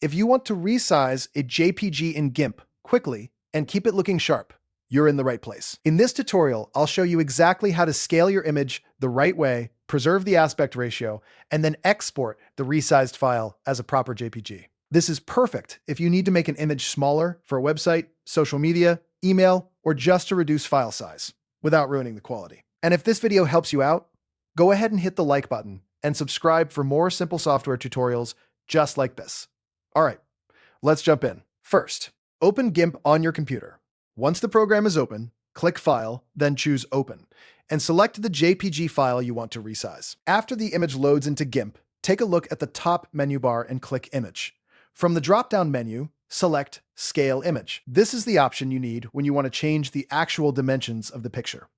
If you want to resize a JPG in GIMP quickly and keep it looking sharp, you're in the right place. In this tutorial, I'll show you exactly how to scale your image the right way, preserve the aspect ratio, and then export the resized file as a proper JPG. This is perfect if you need to make an image smaller for a website, social media, email, or just to reduce file size without ruining the quality. And if this video helps you out, go ahead and hit the like button and subscribe for more simple software tutorials just like this. All right, let's jump in. First, open GIMP on your computer. Once the program is open, click File, then choose Open, and select the JPG file you want to resize. After the image loads into GIMP, take a look at the top menu bar and click Image. From the drop-down menu, select Scale Image. This is the option you need when you want to change the actual dimensions of the picture.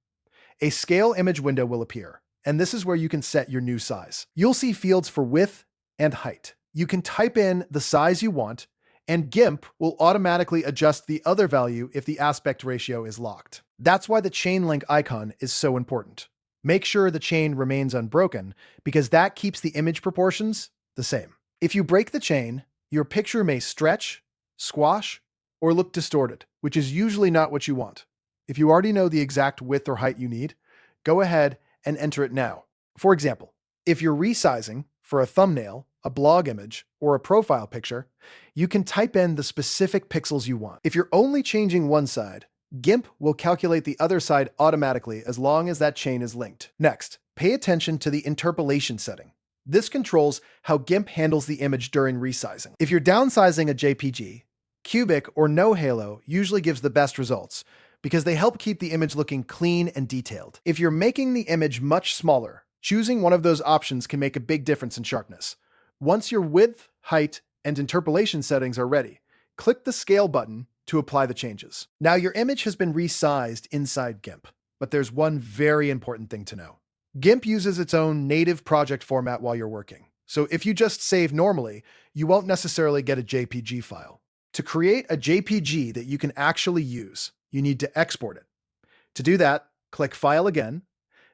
A Scale Image window will appear, and this is where you can set your new size. You'll see fields for width and height. You can type in the size you want, and GIMP will automatically adjust the other value if the aspect ratio is locked. That's why the chain link icon is so important. Make sure the chain remains unbroken, because that keeps the image proportions the same. If you break the chain, your picture may stretch, squash, or look distorted, which is usually not what you want. If you already know the exact width or height you need, go ahead and enter it now. For example, if you're resizing for a thumbnail, a blog image, or a profile picture, you can type in the specific pixels you want. If you're only changing one side, GIMP will calculate the other side automatically as long as that chain is linked. Next, pay attention to the Interpolation setting. This controls how GIMP handles the image during resizing. If you're downsizing a JPG, Cubic or NoHalo usually gives the best results because they help keep the image looking clean and detailed. If you're making the image much smaller, choosing one of those options can make a big difference in sharpness. Once your width, height, and interpolation settings are ready, click the Scale button to apply the changes. Now your image has been resized inside GIMP, but there's one very important thing to know. GIMP uses its own native project format while you're working, so if you just save normally, you won't necessarily get a JPG file. To create a JPG that you can actually use, you need to export it. To do that, click File again,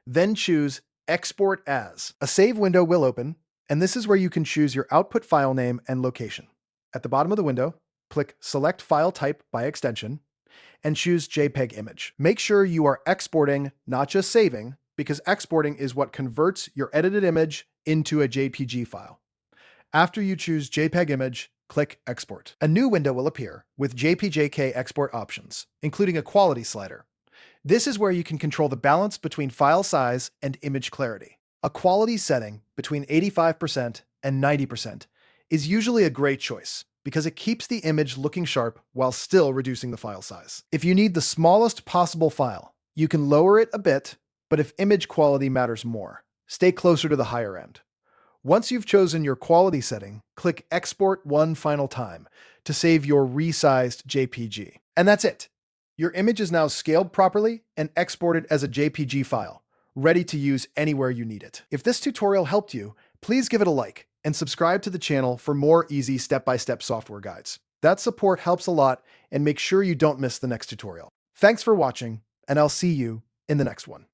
then choose Export As. A save window will open, and this is where you can choose your output file name and location. At the bottom of the window, click Select File Type by extension, and choose JPEG Image. Make sure you are exporting, not just saving, because exporting is what converts your edited image into a JPG file. After you choose JPEG Image, click Export. A new window will appear with JPJK export options, including a quality slider. This is where you can control the balance between file size and image clarity. A quality setting between 85% and 90% is usually a great choice because it keeps the image looking sharp while still reducing the file size. If you need the smallest possible file, you can lower it a bit, but if image quality matters more, stay closer to the higher end. Once you've chosen your quality setting, click Export one final time to save your resized JPG. And that's it. Your image is now scaled properly and exported as a JPG file, ready to use anywhere you need it. If this tutorial helped you, please give it a like and subscribe to the channel for more easy step-by-step software guides. That support helps a lot, and make sure you don't miss the next tutorial. Thanks for watching, and I'll see you in the next one.